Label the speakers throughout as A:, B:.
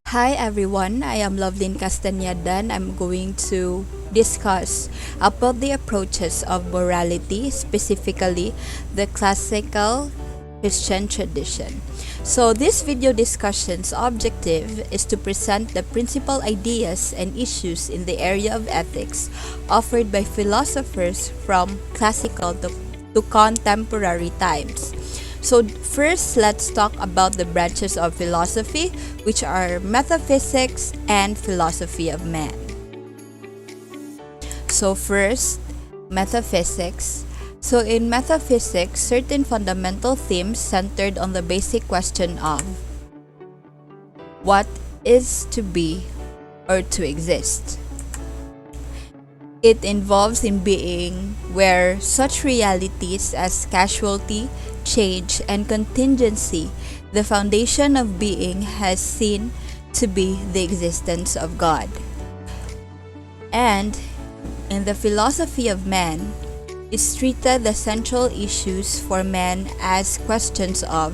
A: Hi everyone, I am Lovelyn Castañeda and I'm going to discuss about the approaches of morality, specifically the classical Christian tradition. So this video discussion's objective is to present the principal ideas and issues in the area of ethics offered by philosophers from classical to contemporary times. So first, let's talk about the branches of philosophy, which are metaphysics and philosophy of man. So first, metaphysics. So in metaphysics, certain fundamental themes centered on the basic question of what is to be or to exist. It involves in being where such realities as causality, change, and contingency, the foundation of being has seen to be the existence of God. And in the philosophy of man, it treated the central issues for man as questions of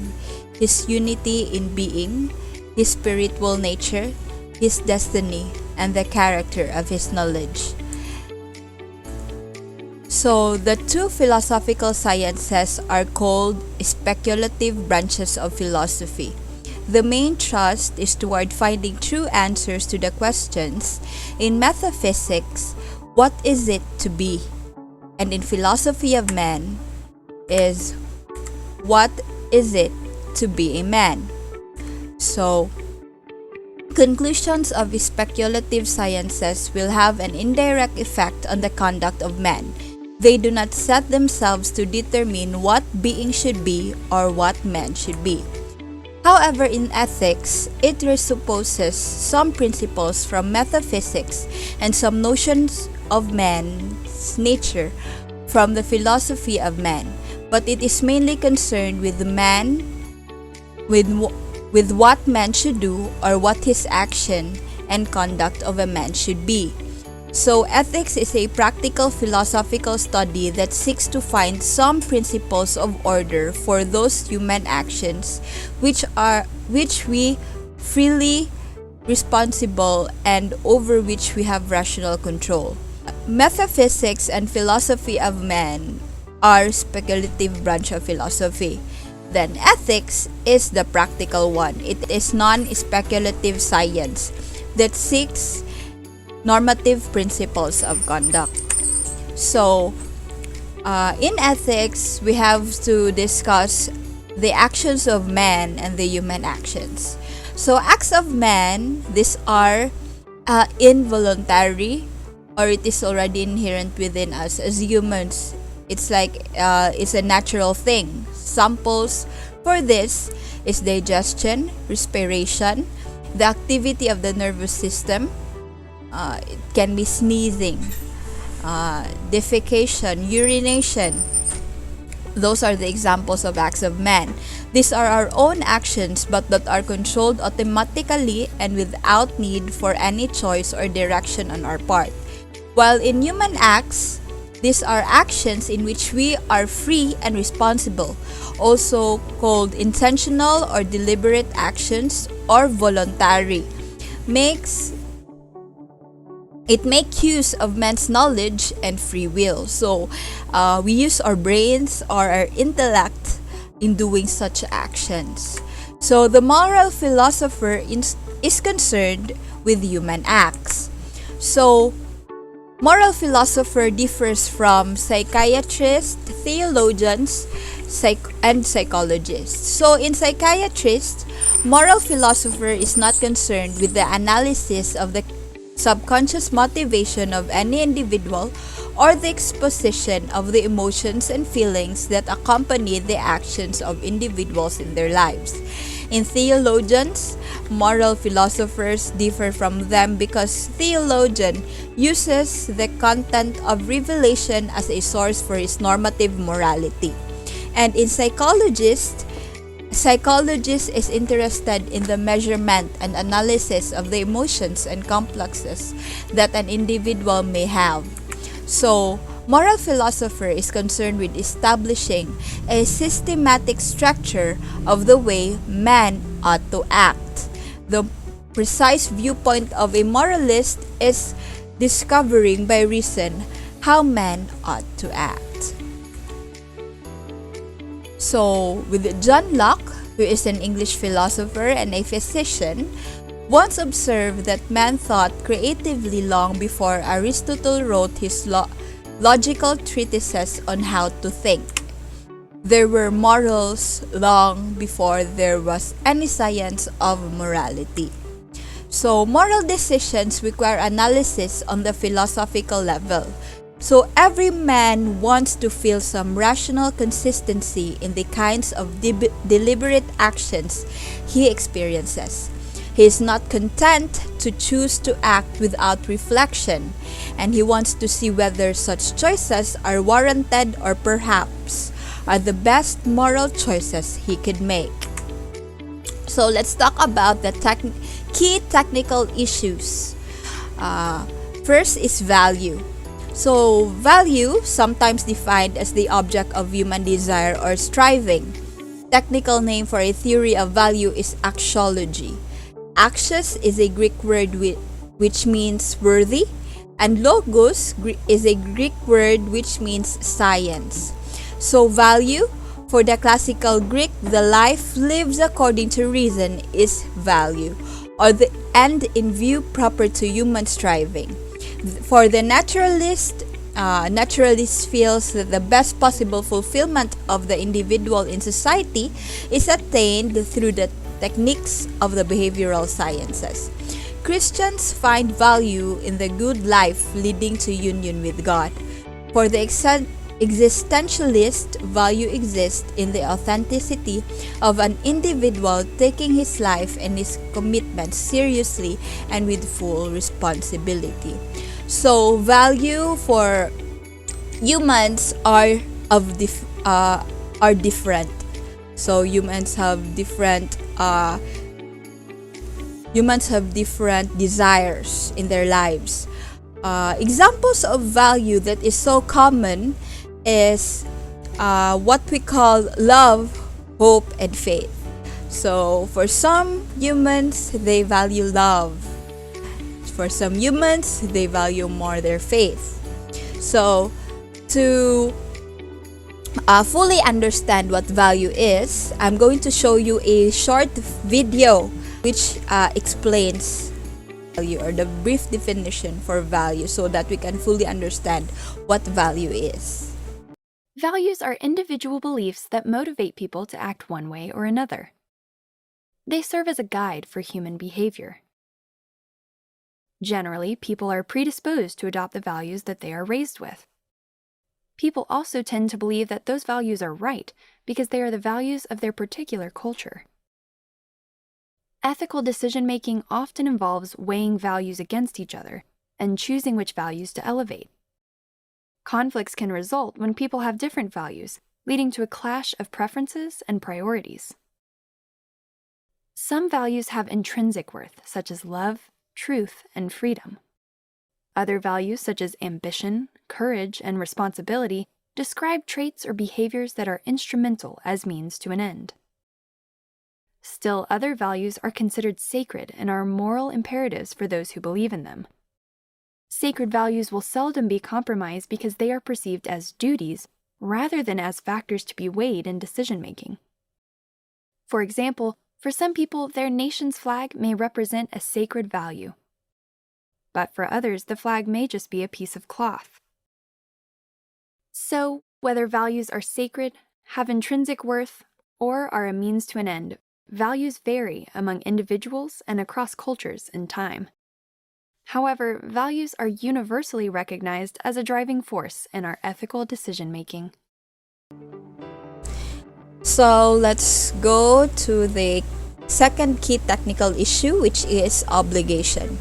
A: his unity in being, his spiritual nature, his destiny, and the character of his knowledge. So, the two philosophical sciences are called speculative branches of philosophy. The main thrust is toward finding true answers to the questions in metaphysics, what is it to be? And in philosophy of man is what is it to be a man? So, conclusions of speculative sciences will have an indirect effect on the conduct of man. They do not set themselves to determine what being should be or what man should be. However, in ethics, it presupposes some principles from metaphysics and some notions of man's nature from the philosophy of man, but it is mainly concerned with man, with what man should do or what his action and conduct of a man should be. So, ethics is a practical philosophical study that seeks to find some principles of order for those human actions which we freely responsible and over which we have rational control. Metaphysics and philosophy of man are speculative branch of philosophy. Then ethics is the practical one. It is non-speculative science that seeks normative principles of conduct. So, in ethics, we have to discuss the actions of man and the human actions. So, acts of man, these are involuntary, or it is already inherent within us as humans. It's like it's a natural thing. Samples for this is digestion, respiration, the activity of the nervous system. It can be sneezing, defecation, urination. Those are the examples of acts of man. These are our own actions but that are controlled automatically and without need for any choice or direction on our part. While in human acts, these are actions in which we are free and responsible, also called intentional or deliberate actions or voluntary. It makes use of man's knowledge and free will. So, we use our brains or our intellect in doing such actions. So, the moral philosopher is concerned with human acts. So, moral philosopher differs from psychiatrists, theologians, and psychologists. So, in psychiatrists, moral philosopher is not concerned with the analysis of the subconscious motivation of any individual or the exposition of the emotions and feelings that accompany the actions of individuals in their lives. In theologians, moral philosophers differ from them because theologian uses the content of revelation as a source for his normative morality. And in psychologist is interested in the measurement and analysis of the emotions and complexes that an individual may have. So, moral philosopher is concerned with establishing a systematic structure of the way man ought to act. The precise viewpoint of a moralist is discovering by reason how men ought to act. So, with John Locke, who is an English philosopher and a physician, once observed that man thought creatively long before Aristotle wrote his logical treatises on how to think. There were morals long before there was any science of morality. So, moral decisions require analysis on the philosophical level. So, every man wants to feel some rational consistency in the kinds of deliberate actions he experiences. He is not content to choose to act without reflection, and he wants to see whether such choices are warranted or perhaps are the best moral choices he could make. So let's talk about the key technical issues. First is value. So value, sometimes defined as the object of human desire or striving. Technical name for a theory of value is axiology. Axios is a Greek word which means worthy, and logos is a Greek word which means science. So value, for the classical Greek, the life lives according to reason is value, or the end in view proper to human striving. For the naturalist feels that the best possible fulfillment of the individual in society is attained through the techniques of the behavioral sciences. Christians find value in the good life leading to union with God. For the existentialist, value exists in the authenticity of an individual taking his life and his commitments seriously and with full responsibility. So, value for humans are different. So humans have different desires in their lives. Examples of value that is so common is what we call love, hope, and faith. So for some humans, they value love. For some humans, they value more their faith. So to fully understand what value is, I'm going to show you a short video which explains value, or the brief definition for value, so that we can fully understand what value is.
B: Values are individual beliefs that motivate people to act one way or another. They serve as a guide for human behavior. Generally, people are predisposed to adopt the values that they are raised with. People also tend to believe that those values are right because they are the values of their particular culture. Ethical decision-making often involves weighing values against each other and choosing which values to elevate. Conflicts can result when people have different values, leading to a clash of preferences and priorities. Some values have intrinsic worth, such as love, truth, and freedom. Other values, such as ambition, courage, and responsibility, describe traits or behaviors that are instrumental as means to an end. Still, other values are considered sacred and are moral imperatives for those who believe in them. Sacred values will seldom be compromised because they are perceived as duties rather than as factors to be weighed in decision-making. For example, for some people, their nation's flag may represent a sacred value. But for others, the flag may just be a piece of cloth. So, whether values are sacred, have intrinsic worth, or are a means to an end, values vary among individuals and across cultures and time. However, values are universally recognized as a driving force in our ethical decision-making.
A: So let's go to the second key technical issue, which is obligation.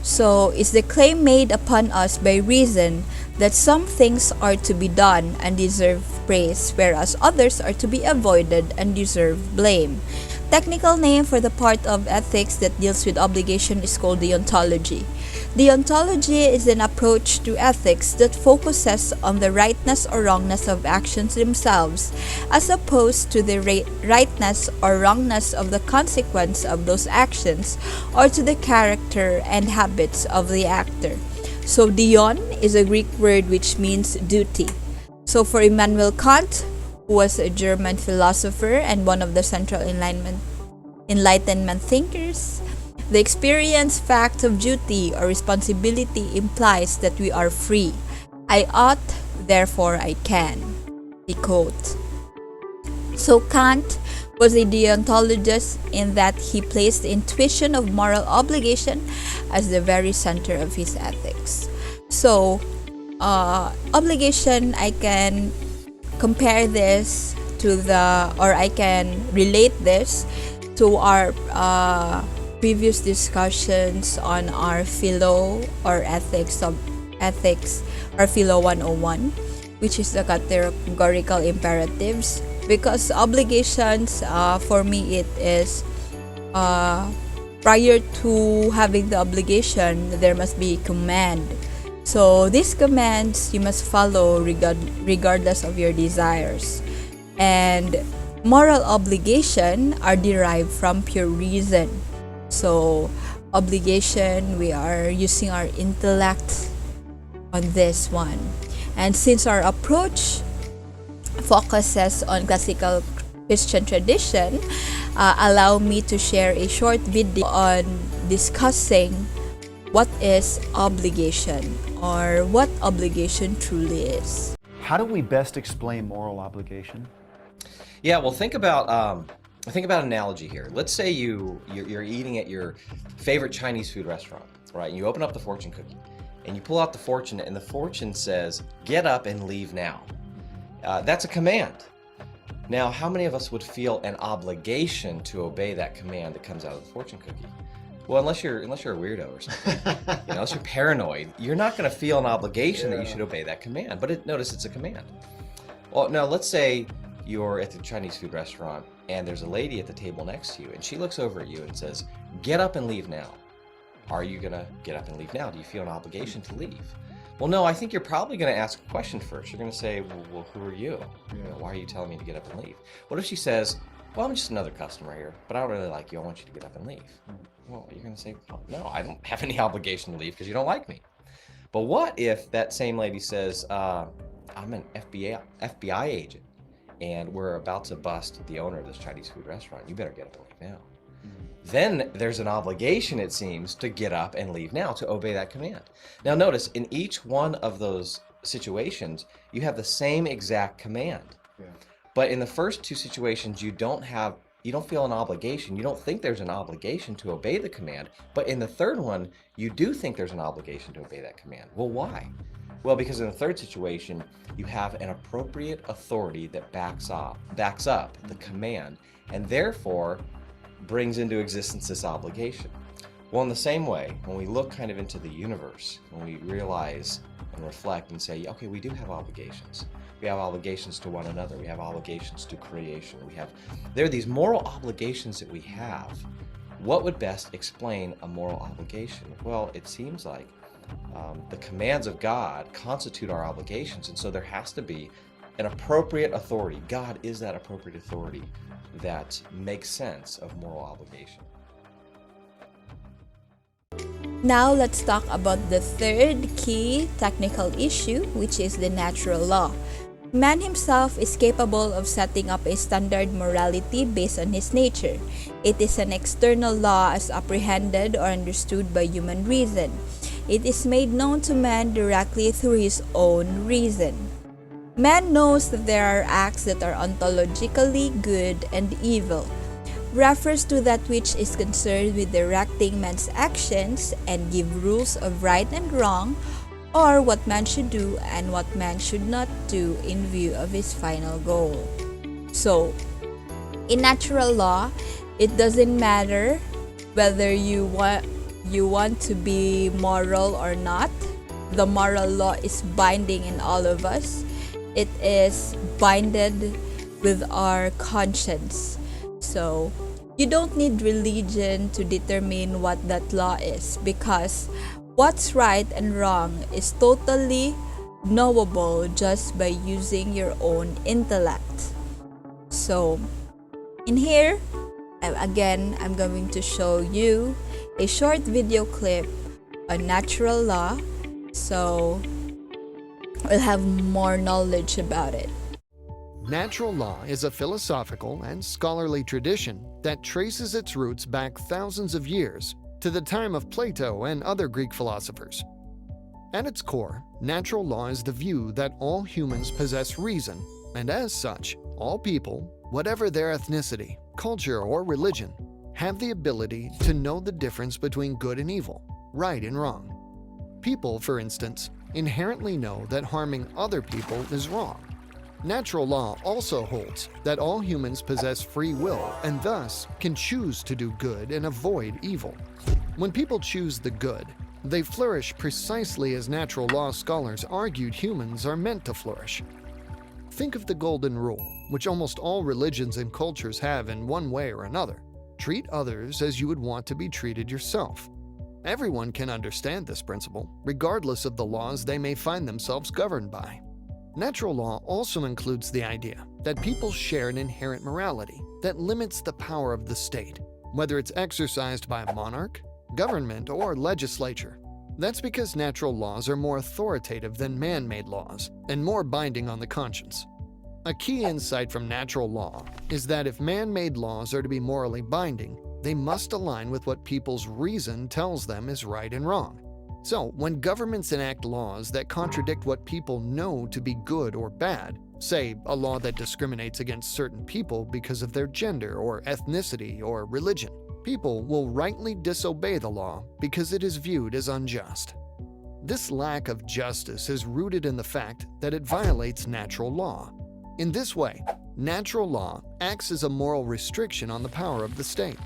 A: So it's the claim made upon us by reason that some things are to be done and deserve praise, whereas others are to be avoided and deserve blame. Technical name for the part of ethics that deals with obligation is called deontology. Deontology is an approach to ethics that focuses on the rightness or wrongness of actions themselves, as opposed to the rightness or wrongness of the consequence of those actions, or to the character and habits of the actor. So, deon is a Greek word which means duty. So, for Immanuel Kant, who was a German philosopher and one of the central Enlightenment thinkers, the experienced fact of duty or responsibility implies that we are free. I ought, therefore I can. He quote. So Kant was a deontologist in that he placed the intuition of moral obligation as the very center of his ethics. So, obligation, I can compare this to I can relate this to our previous discussions on our Philo or ethics or Philo 101, which is the categorical imperatives. Because obligations, for me, it is prior to having the obligation, there must be command. So these commands you must follow regardless of your desires. And moral obligation are derived from pure reason. So obligation, we are using our intellect on this one. And since our approach focuses on classical Christian tradition, allow me to share a short video on discussing what is obligation or what obligation truly is.
C: How do we best explain moral obligation?
D: Yeah, well, think about an analogy here. Let's say you're eating at your favorite Chinese food restaurant, right? And you open up the fortune cookie, and you pull out the fortune, and the fortune says, "Get up and leave now." That's a command. Now, how many of us would feel an obligation to obey that command that comes out of the fortune cookie? Well, unless you're a weirdo or something, unless you're paranoid, you're not going to feel an obligation that you should obey that command. But notice it's a command. Well, now let's say you're at the Chinese food restaurant and there's a lady at the table next to you, and she looks over at you and says, "Get up and leave now." Are you going to get up and leave now? Do you feel an obligation to leave? Well, no, I think you're probably going to ask a question first. You're going to say, well, who are you? Why are you telling me to get up and leave? What if she says, "Well, I'm just another customer here, but I don't really like you. I want you to get up and leave." Well, you're going to say, "Oh, no, I don't have any obligation to leave because you don't like me." But what if that same lady says, "I'm an FBI agent, and we're about to bust the owner of this Chinese food restaurant. You better get up and leave now." Then there's an obligation, it seems, to get up and leave now, to obey that command. Now notice, in each one of those situations, you have the same exact command. Yeah. But in the first two situations, you don't feel an obligation. You don't think there's an obligation to obey the command. But in the third one, you do think there's an obligation to obey that command. Well, why? Well, because in the third situation, you have an appropriate authority that backs up the command, and therefore brings into existence this obligation. Well, in the same way, when we look kind of into the universe, when we realize and reflect and say, okay, we do have obligations. We have obligations to one another. We have obligations to creation. There are these moral obligations that we have. What would best explain a moral obligation? Well, it seems like the commands of God constitute our obligations, and so there has to be an appropriate authority. God is that appropriate authority that makes sense of moral obligation.
A: Now let's talk about the third key technical issue, which is the natural law. Man himself is capable of setting up a standard morality based on his nature. It is an external law as apprehended or understood by human reason. It is made known to man directly through his own reason. Man knows that there are acts that are ontologically good and evil, refers to that which is concerned with directing man's actions and give rules of right and wrong, or what man should do and what man should not do in view of his final goal. So, in natural law, it doesn't matter whether you want to be moral or not. The moral law is binding in all of us. It is binded with our conscience. So, you don't need religion to determine what that law is, because What's right and wrong is totally knowable just by using your own intellect. So, in here, again, I'm going to show you a short video clip on natural law, so we'll have more knowledge about it.
E: Natural law is a philosophical and scholarly tradition that traces its roots back thousands of years to the time of Plato and other Greek philosophers. At its core, natural law is the view that all humans possess reason, and as such, all people, whatever their ethnicity, culture, or religion, have the ability to know the difference between good and evil, right and wrong. People, for instance, inherently know that harming other people is wrong. Natural law also holds that all humans possess free will and thus can choose to do good and avoid evil. When people choose the good, they flourish precisely as natural law scholars argued humans are meant to flourish. Think of the golden rule, which almost all religions and cultures have in one way or another. Treat others as you would want to be treated yourself. Everyone can understand this principle, regardless of the laws they may find themselves governed by. Natural law also includes the idea that people share an inherent morality that limits the power of the state, whether it's exercised by a monarch, government, or legislature. That's because natural laws are more authoritative than man-made laws and more binding on the conscience. A key insight from natural law is that if man-made laws are to be morally binding, they must align with what people's reason tells them is right and wrong. So, when governments enact laws that contradict what people know to be good or bad, say a law that discriminates against certain people because of their gender or ethnicity or religion, people will rightly disobey the law because it is viewed as unjust. This lack of justice is rooted in the fact that it violates natural law. In this way, natural law acts as a moral restriction on the power of the state.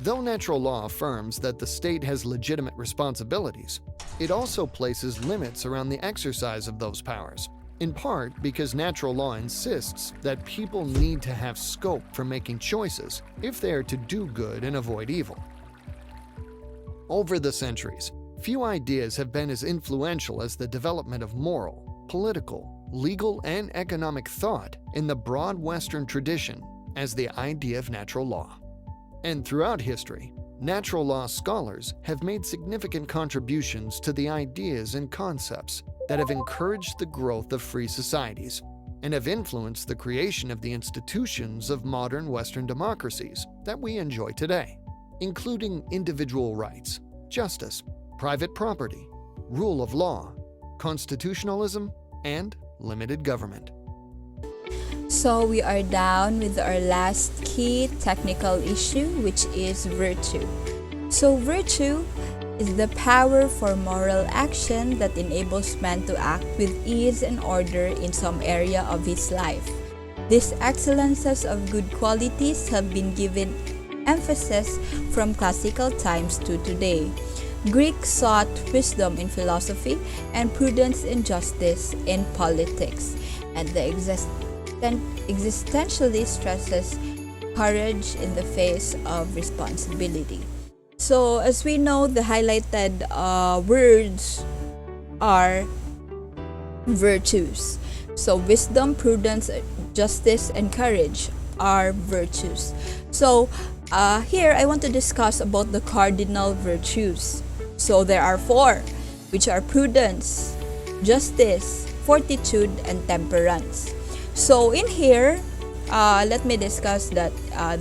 E: Though natural law affirms that the state has legitimate responsibilities, it also places limits around the exercise of those powers, in part because natural law insists that people need to have scope for making choices if they are to do good and avoid evil. Over the centuries, few ideas have been as influential as the development of moral, political, legal, and economic thought in the broad Western tradition as the idea of natural law. And throughout history, natural law scholars have made significant contributions to the ideas and concepts that have encouraged the growth of free societies and have influenced the creation of the institutions of modern Western democracies that we enjoy today, including individual rights, justice, private property, rule of law, constitutionalism, and limited government.
A: So we are down with our last key technical issue, which is virtue. So virtue is the power for moral action that enables man to act with ease and order in some area of his life. These excellences of good qualities have been given emphasis from classical times to today. Greeks sought wisdom in philosophy and prudence in justice in politics, and the existentially stresses courage in the face of responsibility. So, as we know, the highlighted words are virtues. So, wisdom, prudence, justice, and courage are virtues. So, here I want to discuss about the cardinal virtues. So, there are four, which are prudence, justice, fortitude, and temperance. So in here, let me discuss that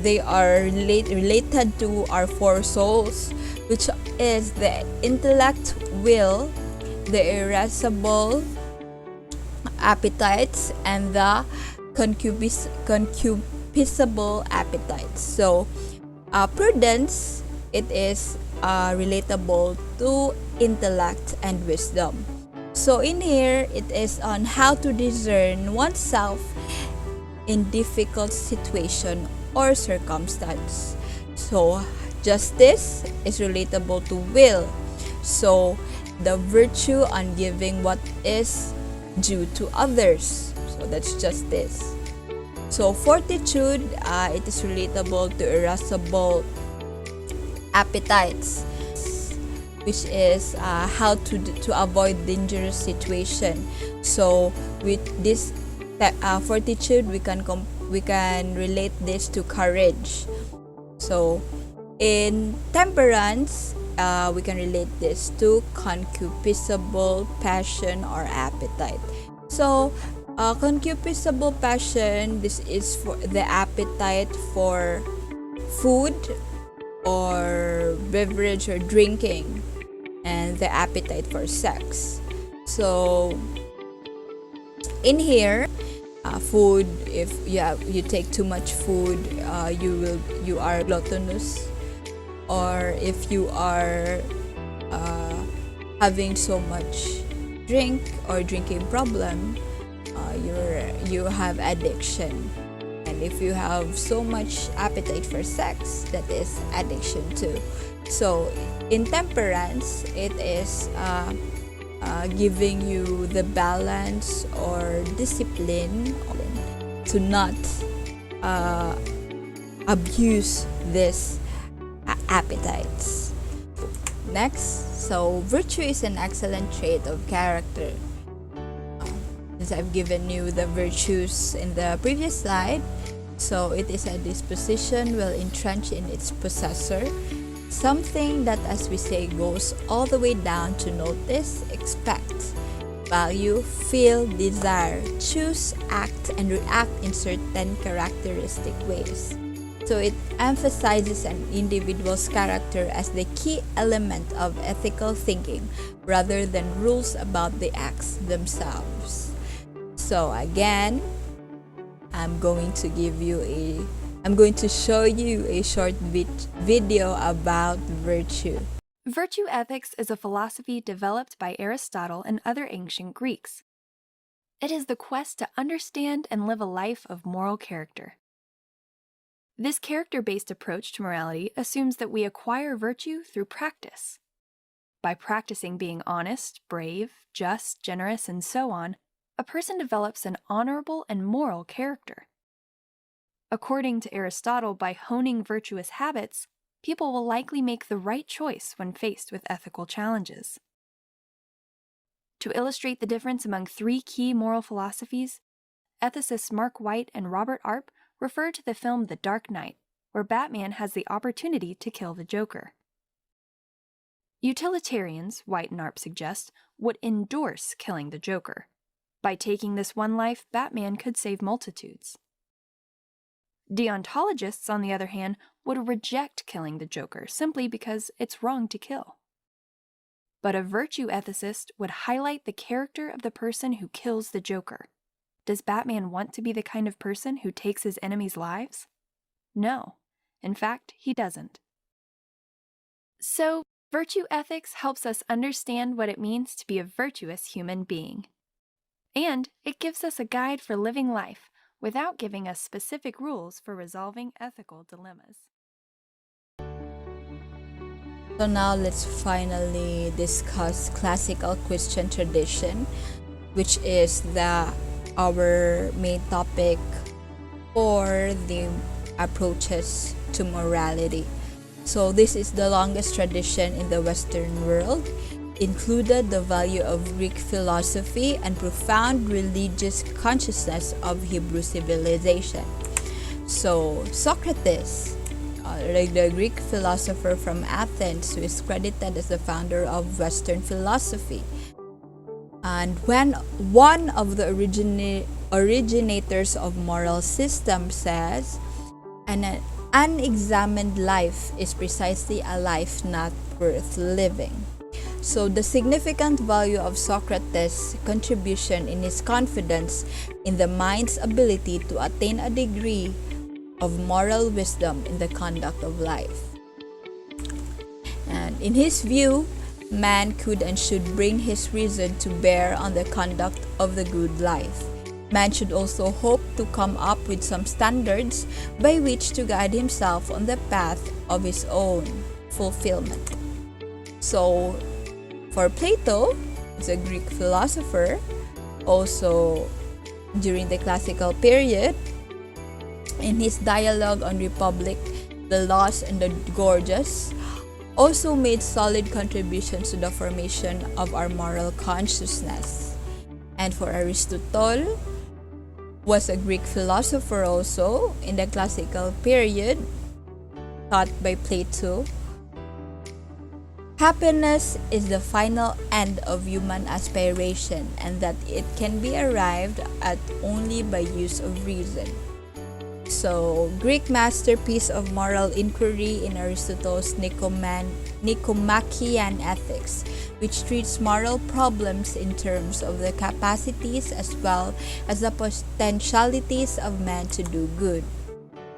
A: they are related to our four souls, which is the intellect, will, the irascible appetites, and the concupiscible appetites. So prudence, it is relatable to intellect and wisdom. So in here, it is on how to discern oneself in difficult situation or circumstance. So justice is relatable to will. So the virtue on giving what is due to others. So that's justice. So fortitude, it is relatable to irascible appetites. which is how to avoid dangerous situation. So with this fortitude, we can relate this to courage. So in temperance, we can relate this to concupiscible passion or appetite. So concupiscible passion, this is for the appetite for food or beverage or drinking, and the appetite for sex. So in here, food, if you take too much food, you are gluttonous, or if you are having so much drink or drinking problem, you have addiction. And if you have so much appetite for sex, that is addiction too. So in temperance, it is giving you the balance or discipline to not abuse this appetites. Next, so virtue is an excellent trait of character. Since I've given you the virtues in the previous slide, so it is a disposition well entrenched in its possessor, something that, as we say, goes all the way down to notice, expect, value, feel, desire, choose, act, and react in certain characteristic ways. So it emphasizes an individual's character as the key element of ethical thinking rather than rules about the acts themselves. So again, I'm going to show you a short video about virtue.
B: Virtue ethics is a philosophy developed by Aristotle and other ancient Greeks. It is the quest to understand and live a life of moral character. This character-based approach to morality assumes that we acquire virtue through practice. By practicing being honest, brave, just, generous, and so on, a person develops an honorable and moral character. According to Aristotle, by honing virtuous habits, people will likely make the right choice when faced with ethical challenges. To illustrate the difference among three key moral philosophies, ethicists Mark White and Robert Arp refer to the film The Dark Knight, where Batman has the opportunity to kill the Joker. Utilitarians, White and Arp suggest, would endorse killing the Joker. By taking this one life, Batman could save multitudes. Deontologists, on the other hand, would reject killing the Joker simply because it's wrong to kill. But a virtue ethicist would highlight the character of the person who kills the Joker. Does Batman want to be the kind of person who takes his enemies' lives? No. In fact, he doesn't. So, virtue ethics helps us understand what it means to be a virtuous human being. And it gives us a guide for living life without giving us specific rules for resolving ethical dilemmas.
A: So now let's finally discuss classical Christian tradition, which is our main topic for the approaches to morality. So this is the longest tradition in the Western world, included the value of Greek philosophy and profound religious consciousness of Hebrew civilization. So Socrates, the Greek philosopher from Athens, who is credited as the founder of Western philosophy, and when one of the originators of moral system says, an unexamined life is precisely a life not worth living. So the significant value of Socrates' contribution in his confidence in the mind's ability to attain a degree of moral wisdom in the conduct of life. And in his view, man could and should bring his reason to bear on the conduct of the good life. Man should also hope to come up with some standards by which to guide himself on the path of his own fulfillment. So, for Plato, who's a Greek philosopher, also during the classical period, in his dialogue on Republic, the Laws and the Gorgias, also made solid contributions to the formation of our moral consciousness. And for Aristotle, was a Greek philosopher also in the classical period, taught by Plato. Happiness is the final end of human aspiration, and that it can be arrived at only by use of reason. So, Greek masterpiece of moral inquiry in Aristotle's Nicomachean Ethics, which treats moral problems in terms of the capacities as well as the potentialities of man to do good.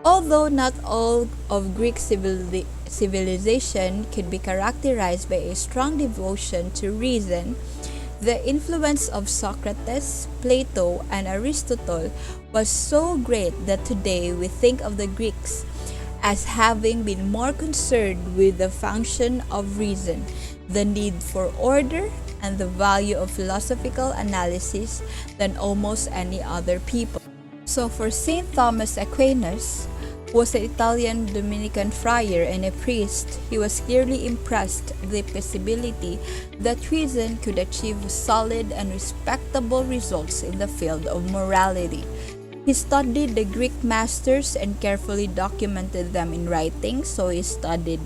A: Although not all of Greek civilization could be characterized by a strong devotion to reason, the influence of Socrates, Plato, and Aristotle was so great that today we think of the Greeks as having been more concerned with the function of reason, the need for order, and the value of philosophical analysis than almost any other people. So for St. Thomas Aquinas, who was an Italian Dominican friar and a priest, he was clearly impressed with the possibility that reason could achieve solid and respectable results in the field of morality. He studied the Greek masters and carefully documented them in writing. So he studied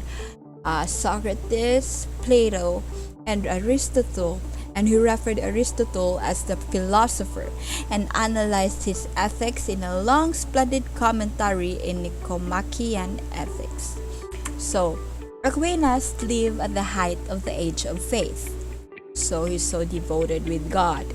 A: Socrates, Plato, and Aristotle, and he referred Aristotle as the philosopher and analyzed his ethics in a long splendid commentary in Nicomachean Ethics. So, Aquinas lived at the height of the age of faith. So he's so devoted with God.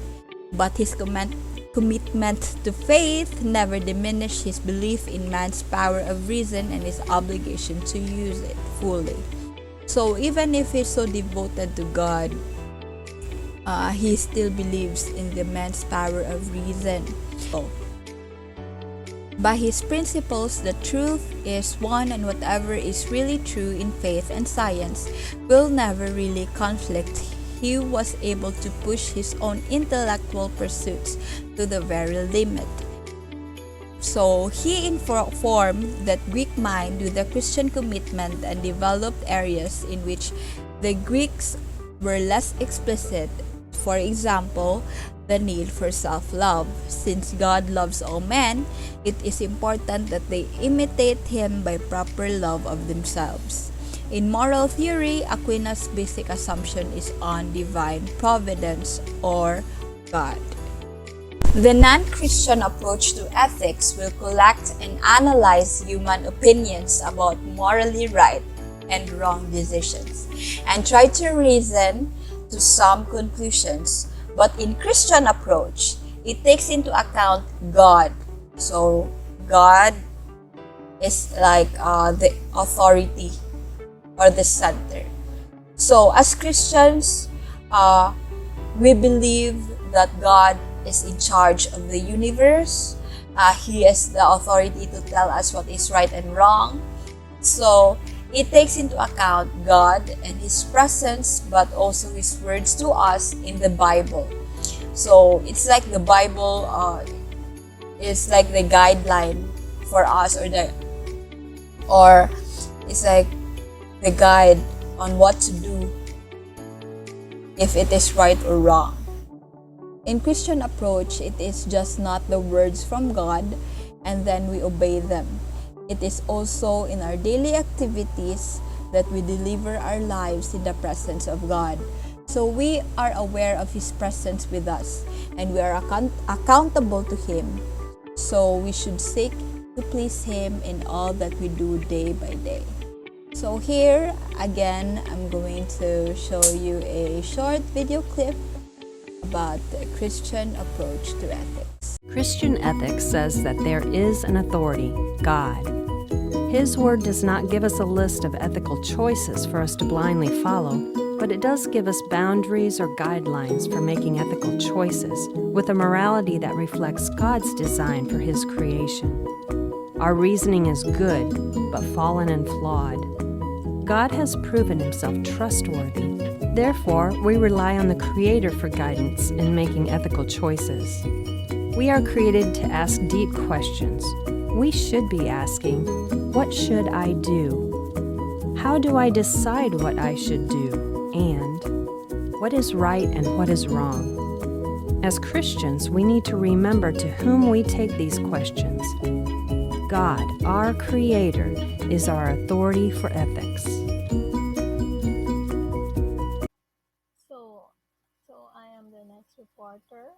A: But his commitment to faith never diminished his belief in man's power of reason and his obligation to use it fully. So even if he's so devoted to God, he still believes in the man's power of reason. So, by his principles, the truth is one, and whatever is really true in faith and science will never really conflict. He was able to push his own intellectual pursuits to the very limit. So he informed that Greek mind with a Christian commitment and developed areas in which the Greeks were less explicit. For example, the need for self-love. Since God loves all men, it is important that they imitate Him by proper love of themselves. In moral theory, Aquinas' basic assumption is on divine providence or God. The non-Christian approach to ethics will collect and analyze human opinions about morally right and wrong decisions and try to reason to some conclusions. But in Christian approach, it takes into account God. So God is like the authority or the center. So as Christians, we believe that God is in charge of the universe. He is the authority to tell us what is right and wrong. So it takes into account God and His presence, but also His words to us in the Bible. So it's like the Bible is like the guideline for us, or it's like the guide on what to do if it is right or wrong. In Christian approach, it is just not the words from God and then we obey them. It is also in our daily activities that we deliver our lives in the presence of God. So we are aware of His presence with us and we are accountable to Him. So we should seek to please Him in all that we do day by day. So here again, I'm going to show you a short video clip about the Christian approach to ethics.
F: Christian ethics says that there is an authority, God. His word does not give us a list of ethical choices for us to blindly follow, but it does give us boundaries or guidelines for making ethical choices with a morality that reflects God's design for His creation. Our reasoning is good, but fallen and flawed. God has proven Himself trustworthy. Therefore, we rely on the Creator for guidance in making ethical choices. We are created to ask deep questions. We should be asking, what should I do? How do I decide what I should do? And what is right and what is wrong? As Christians, we need to remember to whom we take these questions. God, our Creator, is our authority for ethics.
G: So, so I am the next reporter,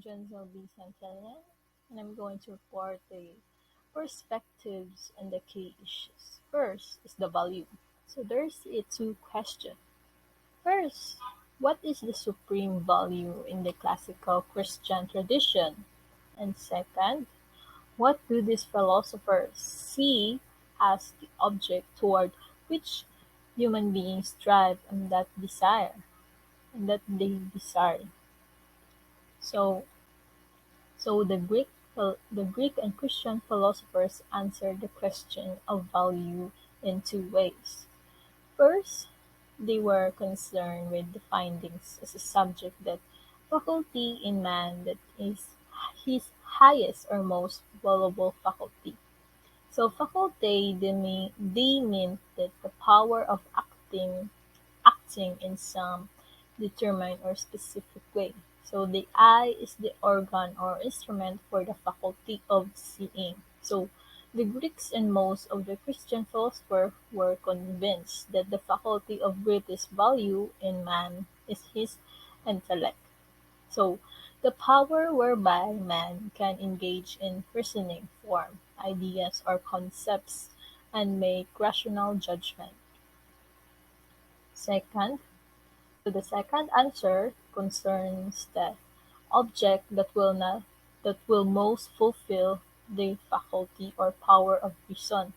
G: Jenzel B. Santillan, and I'm going to report the perspectives and the key issues. First is the value. So there's a two question. First, what is the supreme value in the classical Christian tradition? And second, what do these philosophers see as the object toward which human beings strive and that they desire? So, so the Greek and Christian philosophers answered the question of value in two ways. First, they were concerned with the findings as a subject that faculty in man that is his highest or most valuable faculty. So faculty they mean that the power of acting in some determined or specific way. So the eye is the organ or instrument for the faculty of seeing. So the Greeks and most of the Christian philosophers were convinced that the faculty of greatest value in man is his intellect. So the power whereby man can engage in reasoning, form ideas or concepts, and make rational judgment. Second, so the second answer concerns the object that will most fulfill the faculty or power of reason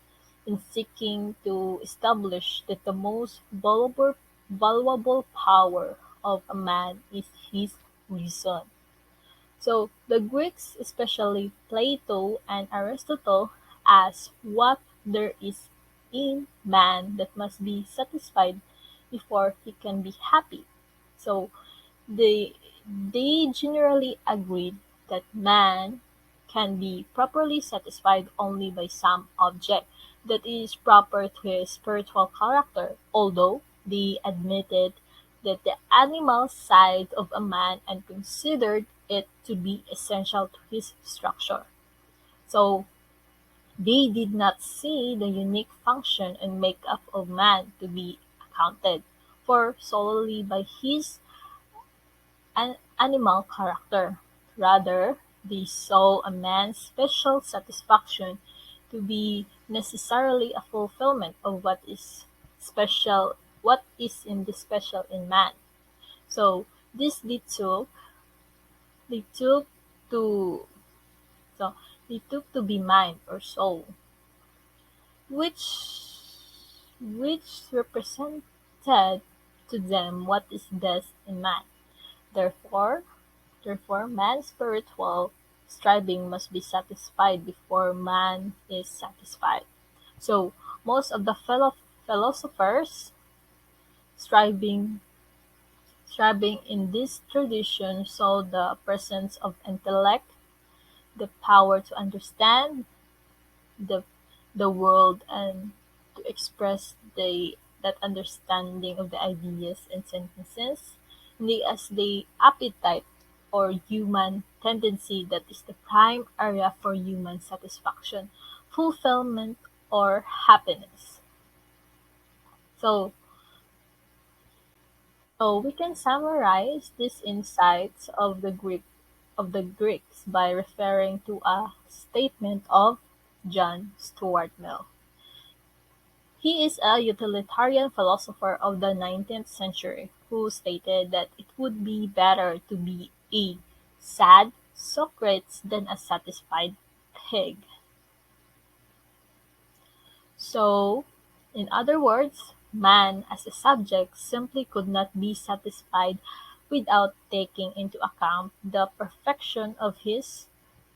G: in seeking to establish that the most valuable power of a man is his reason. So the Greeks, especially Plato and Aristotle, asked what there is in man that must be satisfied before he can be happy. So they they generally agreed that man can be properly satisfied only by some object that is proper to his spiritual character, although they admitted that the animal side of a man and considered it to be essential to his structure. So they did not see the unique function and makeup of man to be accounted for solely by his animal character. Rather, they saw a man's special satisfaction to be necessarily a fulfillment of what is in the special in man. So this they took to so they took to be mind or soul, which represented to them what is best in man. Therefore, man's spiritual striving must be satisfied before man is satisfied. So, most of the philosophers striving striving in this tradition saw the presence of intellect, the power to understand the the world and to express that understanding of the ideas and sentences, as the appetite or human tendency that is the prime area for human satisfaction, fulfillment, or happiness. So, so we can summarize these insights of the Greeks by referring to a statement of John Stuart Mill. He is a utilitarian philosopher of the 19th century who stated that it would be better to be a sad Socrates than a satisfied pig. So, in other words, man as a subject simply could not be satisfied without taking into account the perfection of his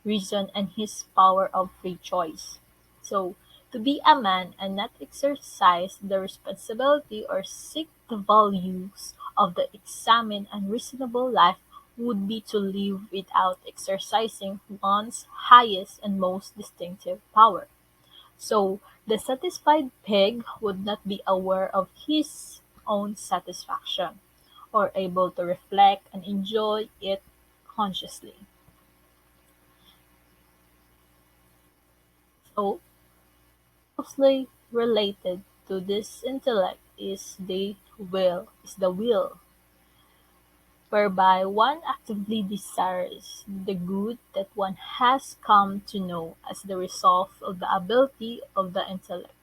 G: reason and his power of free choice. So, to be a man and not exercise the responsibility or seek the values of the examined and reasonable life would be to live without exercising one's highest and most distinctive power. So the satisfied pig would not be aware of his own satisfaction or able to reflect and enjoy it consciously. So closely related to this intellect is the will, whereby one actively desires the good that one has come to know as the result of the ability of the intellect.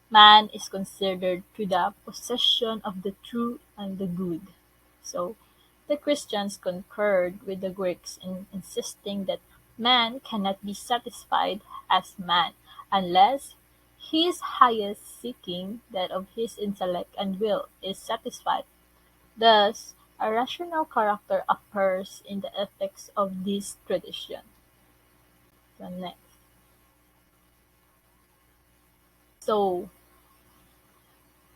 G: Man is considered to the possession of the true and the good. So the Christians concurred with the Greeks in insisting that man cannot be satisfied as man unless his highest seeking, that of his intellect and will, is satisfied. Thus, a rational character appears in the ethics of this tradition. So next. So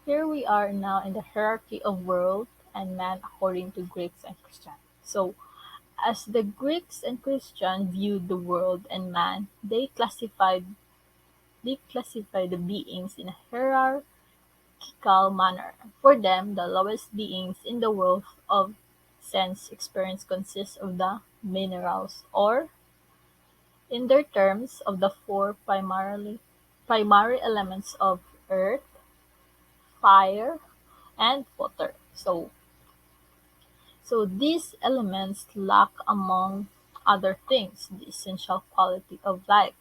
G: here we are now in the hierarchy of world and man according to Greeks and Christians. So as the Greeks and Christians viewed the world and man, they classified the beings in a hierarchical manner. For them, the lowest beings in the world of sense experience consist of the minerals, or in their terms, of the four primary elements of earth, fire, and water. So these elements lack, among other things, the essential quality of life.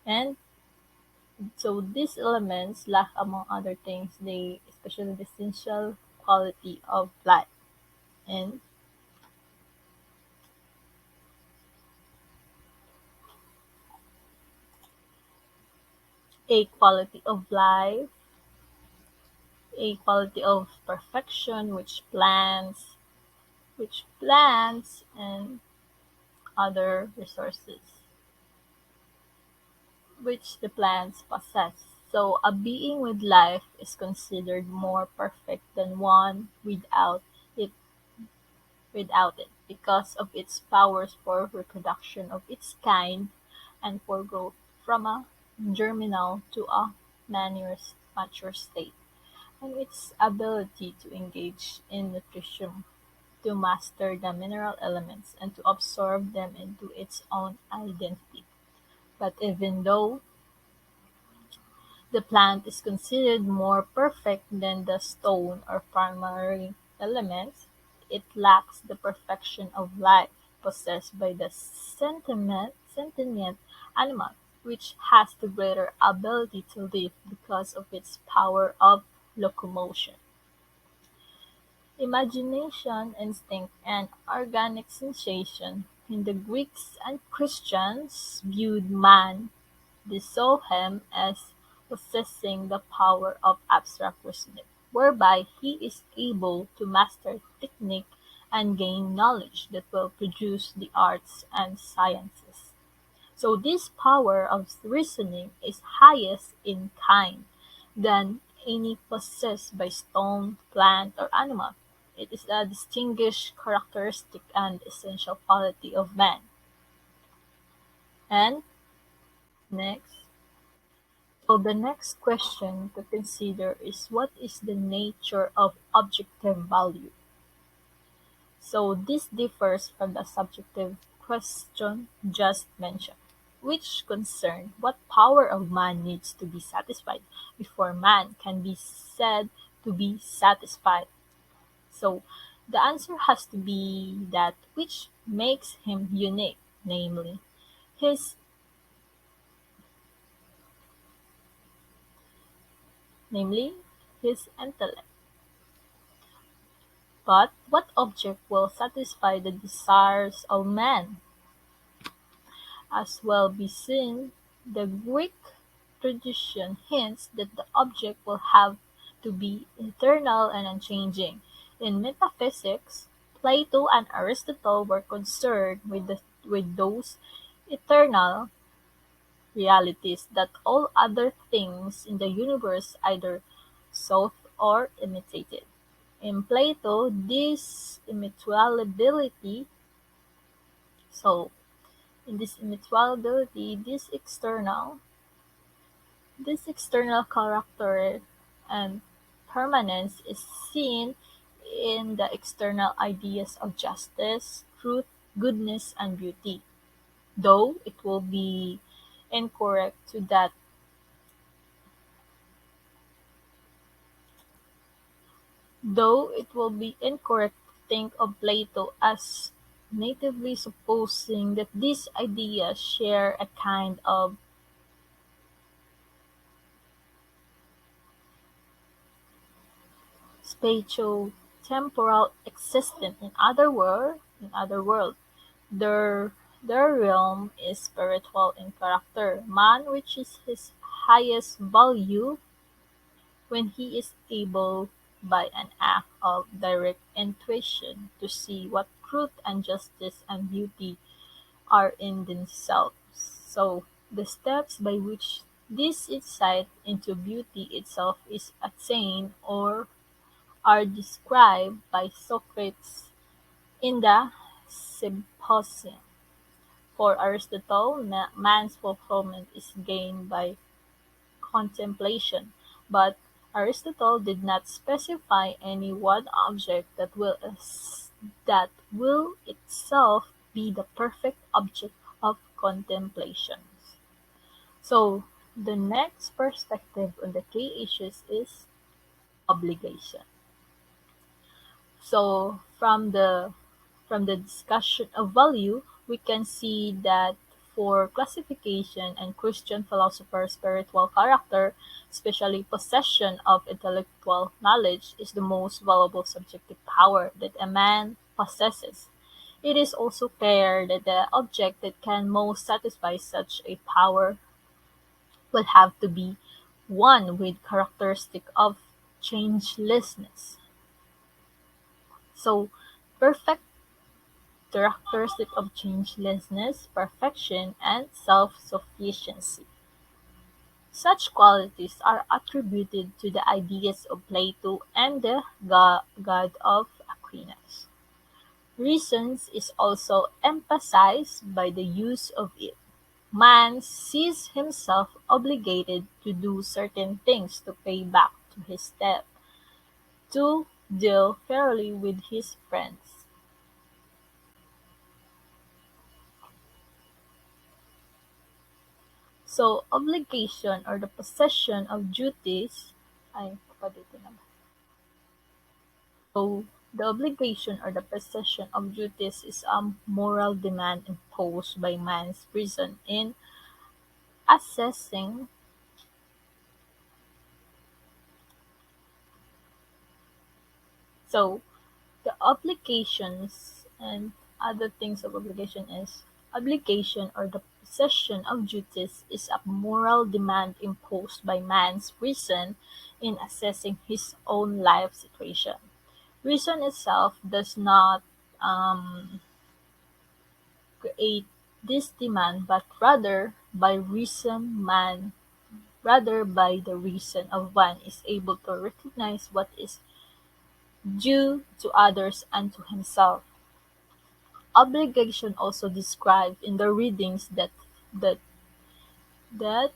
G: And so these elements lack, among other things, the especially the essential quality of life. And a quality of life, a quality of perfection, which plants and other resources which the plants possess. So a being with life is considered more perfect than one it without it, because of its powers for reproduction of its kind and for growth from a germinal to a mature state, and its ability to engage in nutrition, to master the mineral elements, and to absorb them into its own identity. But even though the plant is considered more perfect than the stone or primary elements, it lacks the perfection of life possessed by the sentient animal, which has the greater ability to live because of its power of locomotion. Imagination, instinct, and organic sensation. In the Greeks and Christians viewed man, they saw him as possessing the power of abstract reasoning, whereby he is able to master technique and gain knowledge that will produce the arts and sciences. So this power of reasoning is highest in kind than any possessed by stone, plant, or animal. It is a distinguished characteristic and essential quality of man. And next, so the next question to consider is, what is the nature of objective value? So this differs from the subjective question just mentioned, which concern what power of man needs to be satisfied before man can be said to be satisfied. So the answer has to be that which makes him unique, namely his namely his intellect. But what object will satisfy the desires of man? As will be seen, the Greek tradition hints that the object will have to be eternal and unchanging. In metaphysics, Plato and Aristotle were concerned with those eternal realities that all other things in the universe either sought or imitated. In Plato, this immutability, so in this immutability, this external This external character and permanence is seen in the external ideas of justice, truth, goodness, and beauty, though it will be incorrect to that though it will be incorrect to think of Plato as natively supposing that these ideas share a kind of spatio-temporal existence. In other words, their their realm is spiritual in character. Man reaches his highest value when he is able, by an act of direct intuition, to see what truth and justice and beauty are in themselves. So, the steps by which this insight into beauty itself is attained or are described by Socrates in the Symposium. For Aristotle, man's fulfillment is gained by contemplation, but Aristotle did not specify any one object that will itself be the perfect object of contemplation. So, the next perspective on the key issues is obligation. So, from the discussion of value, we can see that for classification and Christian philosophers, spiritual character, especially possession of intellectual knowledge, is the most valuable subjective power that a man possesses. It is also clear that the object that can most satisfy such a power will have to be one with characteristic of changelessness. So, perfect characteristic of changelessness, perfection, and self-sufficiency. Such qualities are attributed to the ideas of Plato and the God of Aquinas. Reason is also emphasized by the use of it. Man sees himself obligated to do certain things to pay back to his debt, to deal fairly with his friends. So, obligation or the possession of duties ay papadito na ba? So, the obligation or the possession of duties is a moral demand imposed by man's reason in assessing. So, the obligations and other things of obligation is obligation or the possession of duties is a moral demand imposed by man's reason in assessing his own life situation. Reason itself does not create this demand, but rather by the reason of one is able to recognize what is due to others and to himself. Obligation also described in the readings that that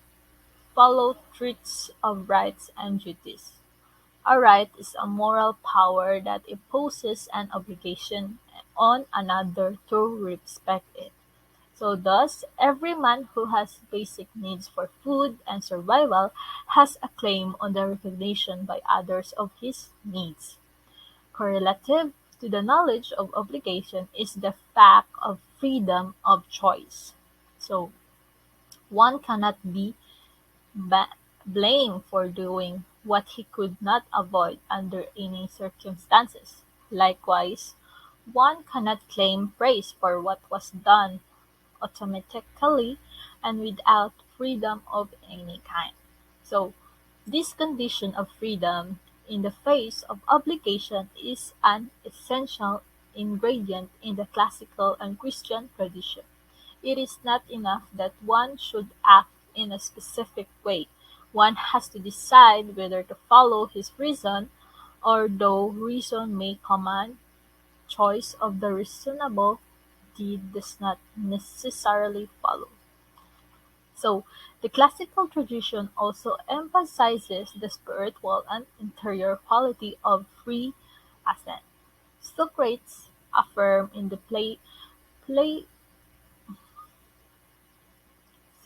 G: follow treats of rights and duties. A right is a moral power that imposes an obligation on another to respect it. So thus, every man who has basic needs for food and survival has a claim on the recognition by others of his needs. Correlative to the knowledge of obligation is the fact of freedom of choice. So one cannot be blamed for doing what he could not avoid under any circumstances. Likewise, one cannot claim praise for what was done automatically and without freedom of any kind. So, this condition of freedom in the face of obligation is an essential ingredient in the classical and Christian tradition. It is not enough that one should act in a specific way. One has to decide whether to follow his reason, or though reason may command, choice of the reasonable deed does not necessarily follow. So, the classical tradition also emphasizes the spiritual and interior quality of free assent. Socrates affirmed in the play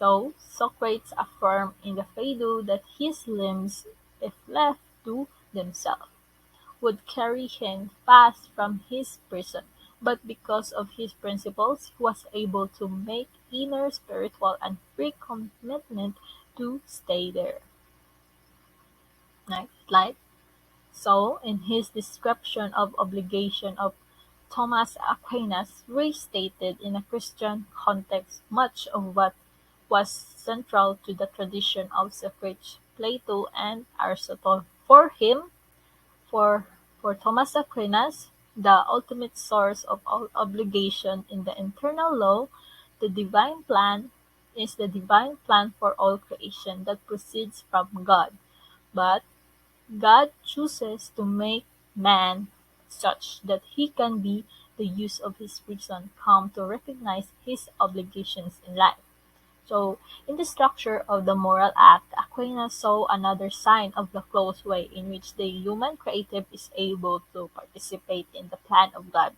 G: so Socrates affirmed in the Phaedo that his limbs, if left to themselves, would carry him fast from his prison, but because of his principles he was able to make inner spiritual and free commitment to stay there. Next slide. So, in his description of obligation of Thomas Aquinas restated in a Christian context much of what was central to the tradition of Socrates, Plato, and Aristotle. For him, for for Thomas Aquinas, the ultimate source of all obligation in the internal law, the divine plan, is the divine plan for all creation that proceeds from God. But God chooses to make man such that he can by the use of his reason come to recognize his obligations in life. So, in the structure of the moral act, Aquinas saw another sign of the close way in which the human creative is able to participate in the plan of God.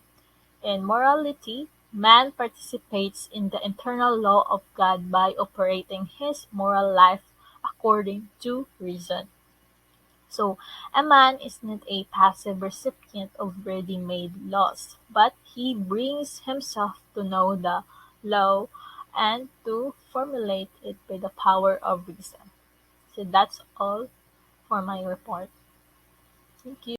G: In morality, man participates in the internal law of God by operating his moral life according to reason. So, a man is not a passive recipient of ready-made laws, but he brings himself to know the law and to formulate it by the power of reason. So that's all for my report. Thank you.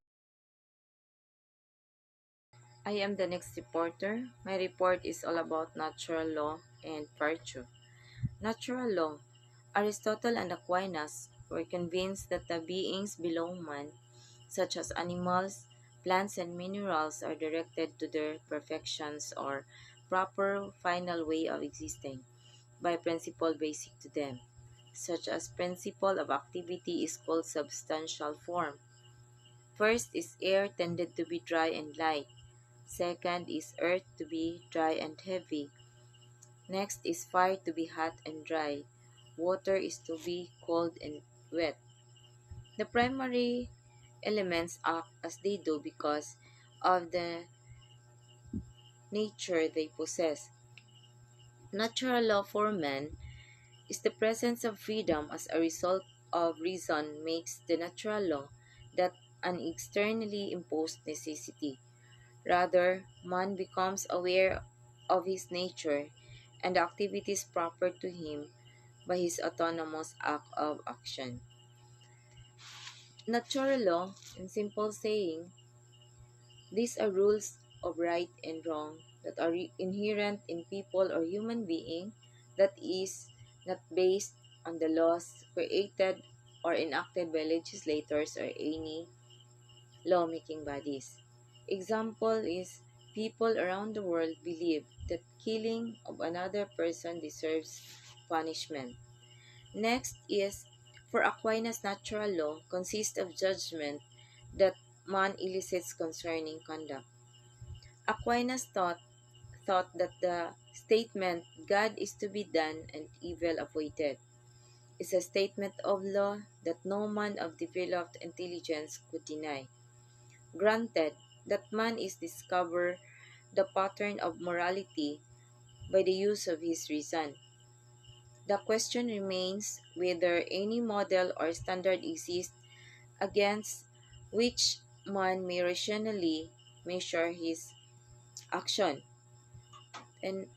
H: I am the next reporter. My report is all about natural law and virtue. Natural law. Aristotle and Aquinas were convinced that the beings below man, such as animals, plants, and minerals, are directed to their perfections or proper final way of existing by a principle basic to them, such as principle of activity is called substantial form. First is air tended to be dry and light. Second is earth to be dry and heavy. Next is fire to be hot and dry. Water is to be cold and wet. The primary elements act as they do because of the nature they possess. Natural law for man is the presence of freedom as a result of reason makes the natural law that an externally imposed necessity. Rather, man becomes aware of his nature and the activities proper to him by his autonomous act of action. Natural law, in simple saying, these are rules of right and wrong that are inherent in people or human being that is not based on the laws created or enacted by legislators or any lawmaking bodies. Example is people around the world believe that killing of another person deserves punishment. Next is for Aquinas natural law consists of judgment that man elicits concerning conduct. Aquinas thought that the statement God is to be done and evil avoided is a statement of law that no man of developed intelligence could deny. Granted that man is discover the pattern of morality by the use of his reason. The question remains whether any model or standard exists against which man may rationally measure his action. And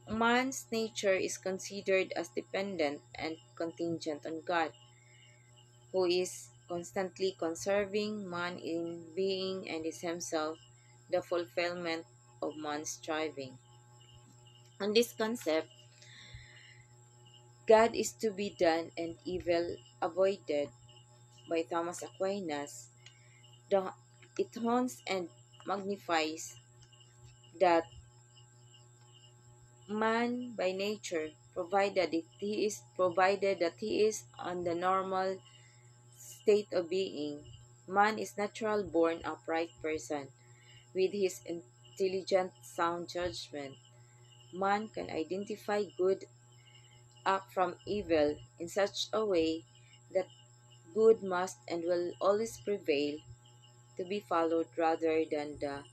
H: man's nature is considered as dependent and contingent on God, who is constantly conserving man in being and is himself the fulfillment of man's striving. On this concept, God is to be done and evil avoided by Thomas Aquinas. The, it hones and magnifies that man by nature, provided that he is on the normal state of being, man is natural born upright person with his intelligent sound judgment. Man can identify good act from evil in such a way that good must and will always prevail, to be followed rather than the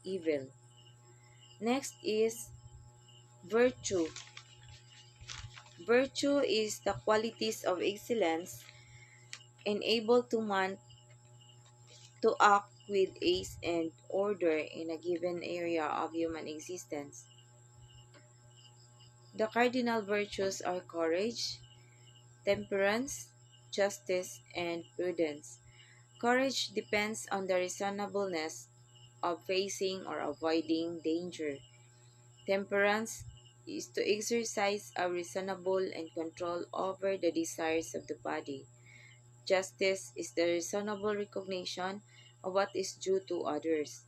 H: evil. Next is virtue. Virtue is the qualities of excellence enable to man to act with ease and order in a given area of human existence. The cardinal virtues are courage, temperance, justice, and prudence. Courage depends on the reasonableness of facing or avoiding danger. Temperance is to exercise a reasonable and control over the desires of the body. Justice is the reasonable recognition of what is due to others.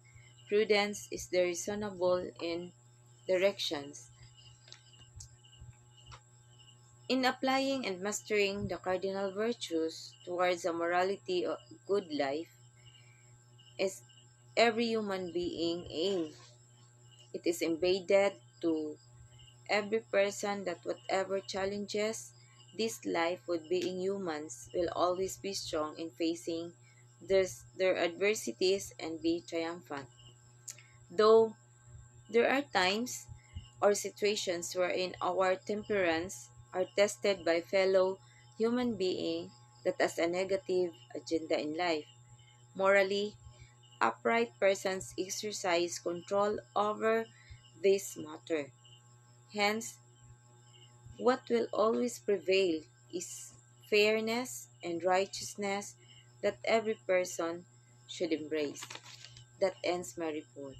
H: Prudence is the reasonable in directions. In applying and mastering the cardinal virtues towards a morality of good life, is every human being aim. It is embedded to every person that whatever challenges this life with being humans will always be strong in facing their adversities and be triumphant. Though there are times or situations wherein our temperance are tested by fellow human being that has a negative agenda in life. Morally, upright persons exercise control over this matter. Hence, what will always prevail is fairness and righteousness that every person should embrace. That ends my report.